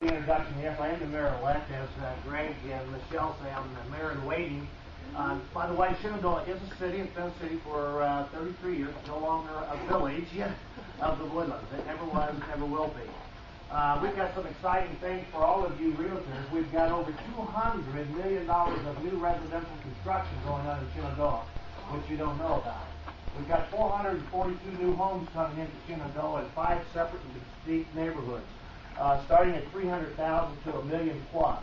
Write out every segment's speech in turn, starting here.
Introduction. Yes, I am the mayor-elect, as Greg and Michelle say. I'm the mayor-in-waiting. By the way, Shenandoah is a city. It's been a city for 33 years. It's no longer a village of the Woodlands. It never was, never will be. We've got some exciting things for all of you realtors. We've got over $200 million of new residential construction going on in Shenandoah, which you don't know about. We've got 442 new homes coming into Shenandoah in 5 separate and distinct neighborhoods. Starting at 300,000 to $1 million plus.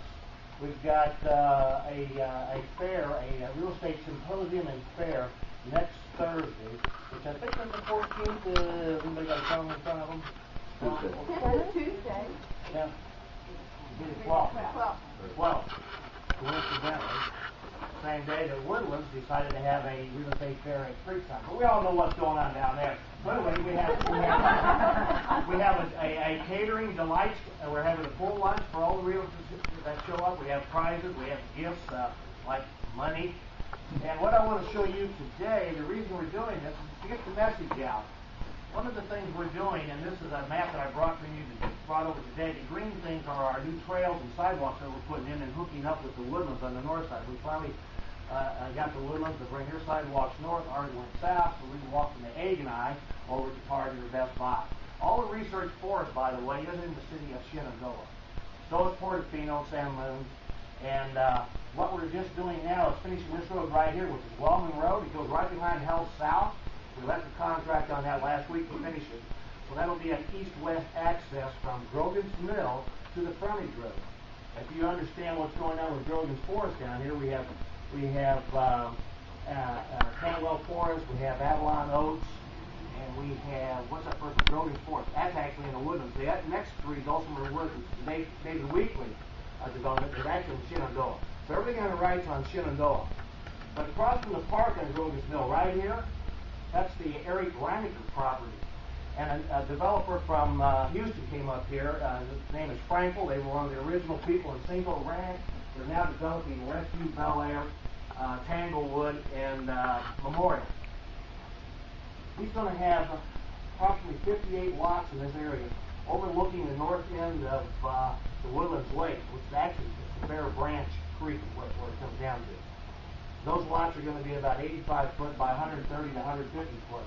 We've got a fair, a real estate symposium and fair next Thursday, which I think is the 14th. Anybody got a calendar in front of them? Tuesday. Yeah. It's 12. Coincidentally, same day the Woodlands decided to have a real estate fair at Creekside. But we all know what's going on down there. So anyway, we have a catering delight. We're having a full lunch for all the realtors that show up. We have prizes. We have gifts like money. And what I want to show you today, the reason we're doing this is to get the message out. One of the things we're doing, and this is a map that I brought over today, the green things are our new trails and sidewalks that we're putting in and hooking up with the Woodlands on the north side. We finally got the Woodlands to bring their sidewalks north, ours went south, so we can walk from the Egg and I over to Target or Best Buy. All the research for us, by the way, is in the city of Shenandoah. So is Portofino, San Loon, and what we're just doing now is finishing this road right here, which is Wellman Road. It goes right behind Hell South. We left the contract on that last week to finish it. So that'll be an east-west access from Grogan's Mill to the frontage road. If you understand what's going on with Grogan's Forest down here, we have Canwell Forest, we have Avalon Oaks, and we have, what's that first one? Grogan's Forest. That's actually in the Woodlands. The next three, Dulcimer Woods, which is David Weekly development, is actually in Shenandoah. So everything on the right is on Shenandoah. But across from the park on Grogan's Mill, right here, that's the Eric Reiniger property. And a developer from Houston came up here. His name is Frankel. They were one of the original people in Cinco Ranch. They're now developing Westview, Bel Air, Tanglewood, and Memorial. He's going to have approximately 58 lots in this area, overlooking the north end of the Woodlands Lake, which is actually the Bear Branch Creek, where it comes down to. Those lots are going to be about 85 foot by 130 to 150 foot.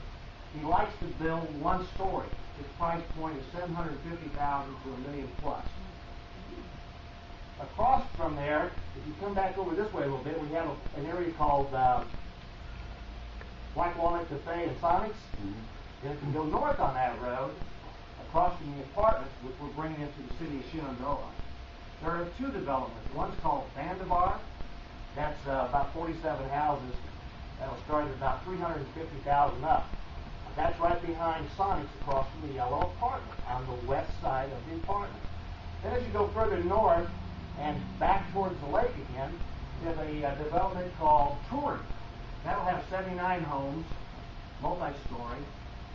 He likes to build one story. His price point is $750,000 to $1 million plus. Across from there, if you come back over this way a little bit, we have an area called Black Walnut Cafe and Sonics. Then if you go north on that road, across from the apartments, which we're bringing into the city of Shenandoah, there are 2 developments. One's called Vandevar. That's about 47 houses. That'll start at about $350,000 up. That's right behind Sonic's across from the yellow apartment on the west side of the apartment. Then as you go further north and back towards the lake again, you have a development called Touring. That'll have 79 homes, multi-story,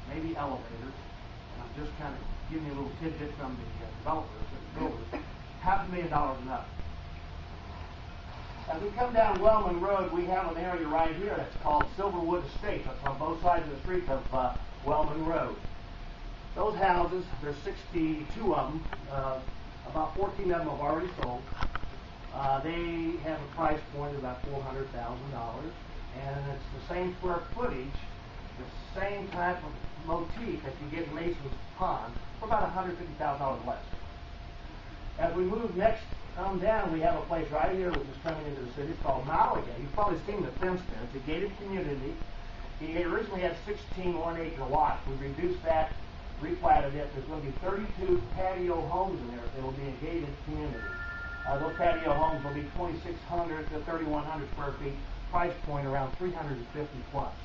maybe elevators. And I'm just kind of giving you a little tidbit from the developers and builders. $500,000 and up. As we come down Wellman Road, we have an area right here that's called Silverwood Estates. That's on both sides of the street of Wellman Road. Those houses, there's 62 of them. About 14 of them have already sold. They have a price point of about $400,000, and it's the same square footage, the same type of motif that you get in Mason's Pond, for about $150,000 less. As we move next on down, we have a place right here which is coming into the city. It's called Malaga. You've probably seen the fence there. It's a gated community. He originally had 16 one-acre lots. We reduced that, replatted it. There's going to be 32 patio homes in there. It will be a gated community. Those patio homes will be 2,600 to 3,100 square feet. Price point around 350 plus.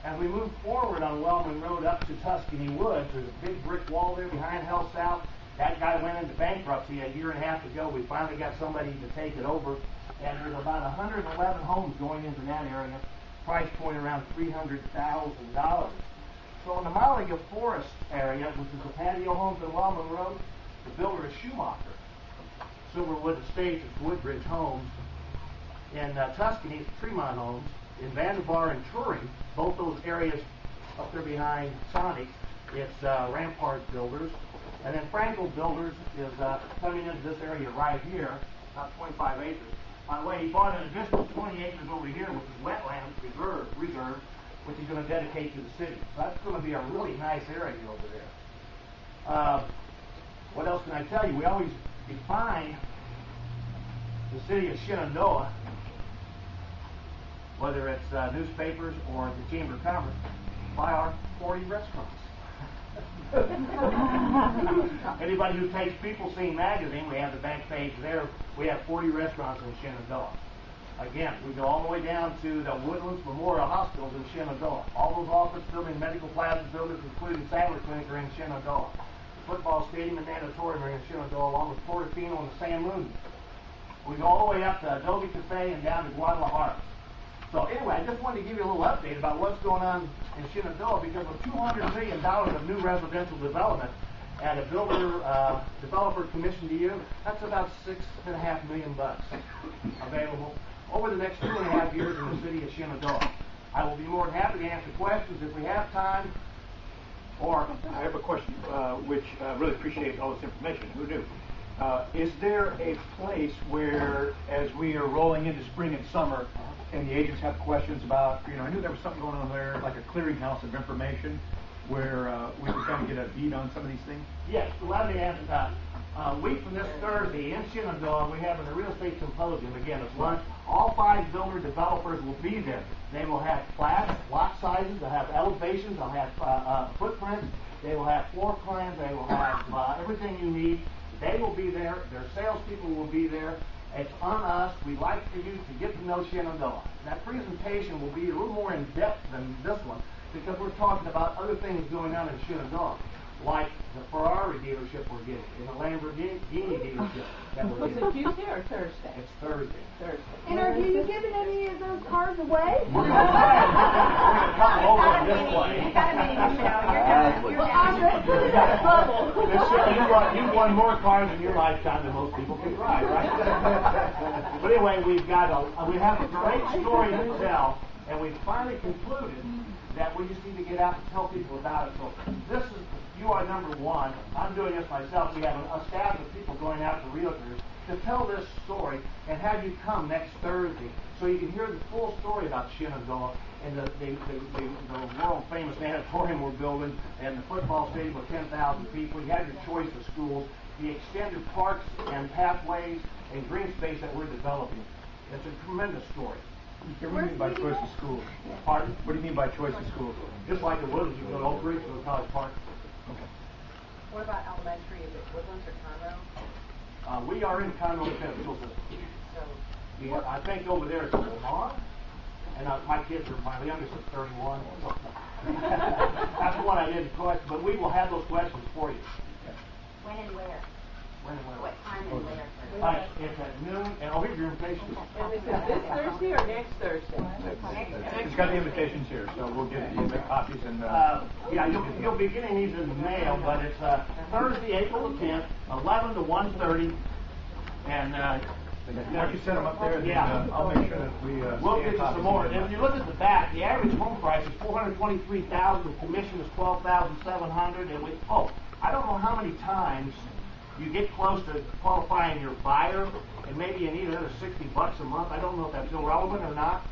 As we move forward on Wellman Road up to Tuscany Woods, there's a big brick wall there behind Hell South. That guy went into bankruptcy a year and a half ago. We finally got somebody to take it over. And there's about 111 homes going into that area. Price point around $300,000. So in the Malaga Forest area, which is the patio homes on Wellman Road, the builder is Schumacher. Silverwood Estates is Woodbridge Homes. In Tuscany, it's Tremont Homes. In Vandevar and Turing, both those areas up there behind Sonic, it's Rampart Builders. And then Frankel Builders is coming into this area right here, about 25 acres. By the way, he bought an additional 20 acres over here, which is wetland reserve, which he's going to dedicate to the city. So that's going to be a really nice area over there. What else can I tell you? We always define the city of Shenandoah, whether it's newspapers or the Chamber of Commerce, by our 40 restaurants. Anybody who takes People Scene magazine, we have the back page there. We have 40 restaurants in Shenandoah. Again, we go all the way down to the Woodlands Memorial Hospitals in Shenandoah. All those office buildings, medical plaza buildings, including Sadler Clinic, are in Shenandoah. The football stadium and natatorium are in Shenandoah, along with Portofino and the San Moon. We go all the way up to Adobe Cafe and down to Guadalajara. So anyway, I just wanted to give you a little update about what's going on in Shenandoah, because with $200 million of new residential development and a developer commission to you, that's about $6.5 million available over the next 2.5 years in the city of Shenandoah. I will be more than happy to answer questions if we have time. Or I have a question, which I really appreciate all this information. Who knew? Is there a place where, as we are rolling into spring and summer, and the agents have questions about, I knew there was something going on there, like a clearinghouse of information, where we can kind of get a beat on some of these things? Yes, let me answer that. A week from this Thursday in Shenandoah, we're having a real estate symposium. Again, it's lunch. All 5 builder developers will be there. They will have plats, lot sizes, they'll have elevations, they'll have footprints, they will have floor plans, they will have everything you need. They will be there. Their salespeople will be there. It's on us. We'd like for you to get to know Shenandoah. That presentation will be a little more in depth than this one, because we're talking about other things going on in Shenandoah, like the Ferrari dealership we're getting, and the Lamborghini dealership that we're Was getting. it Tuesday or Thursday? It's Thursday. And are you giving any of those cars away? We're going to come over this way. Well, I'm ready to that bubble. You've won more cars in your lifetime than most people can drive, right? But anyway, we have a great story to tell, and we've finally concluded that we just need to get out and tell people about it. So you are number one. I'm doing this myself. We have a staff of people going out to realtors to tell this story and have you come next Thursday so you can hear the full story about Shenandoah and the world famous natatorium we're building and the football stadium with 10,000 people. You have your choice of schools, the extended parks and pathways and green space that we're developing. It's a tremendous story. What do you mean by choice of schools? Pardon? What do you mean by choice of schools? Just like the Woodlands, you go to Oak Ridge, you go to College Park. Okay. What about elementary? Is it Woodlands or Conroe? We are in Conroe Independent School System. So, I think over there it's Lamar, and my youngest is 31. That's the one I didn't question, but we will have those questions for you. When and where? When and where? What time and where? It's at noon, and here's your invitation. and is it this Thursday or next Thursday? It's got the invitations here, so we'll get you the copies and. Yeah, you'll be getting these in the mail, but it's Thursday, April the 10th, 11 to 1:30, and Now you set them up there, and yeah. I'll make sure that we. we'll get you some more. And if you look at the back, the average home price is $423,000. The commission is $12,700, and I don't know how many times you get close to qualifying your buyer, and maybe you need another $60 a month. I don't know if that's still relevant or not,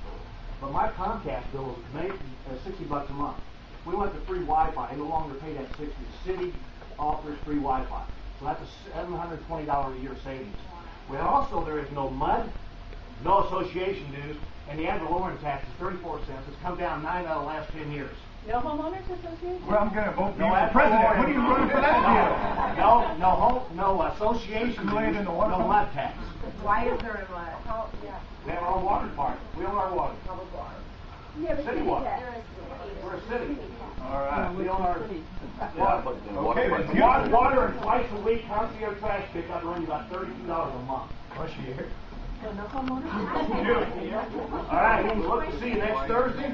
but my Comcast bill is $60 a month. We went to free Wi-Fi. I no longer pay that $60. The city offers free Wi-Fi, so that's a $720 a year savings. Well, also there is no MUD, no association dues, and the ad valorem tax is 34 cents. It's come down 9 out of the last 10 years. No homeowners association? Well, I'm going to vote for No you ad for president. valorem. What are you running for that deal? No association Related dues, in the water no fund? MUD tax. Why is there a lot? How, yeah. We have our water department. We own our water. Public water. Yeah, but City city water. tax. We're a city. All right. We own our Okay, but water and twice a week concierge trash pickup runs about $32 a month. Once a year. So no homeowners? All right, we'll look to see you next Thursday.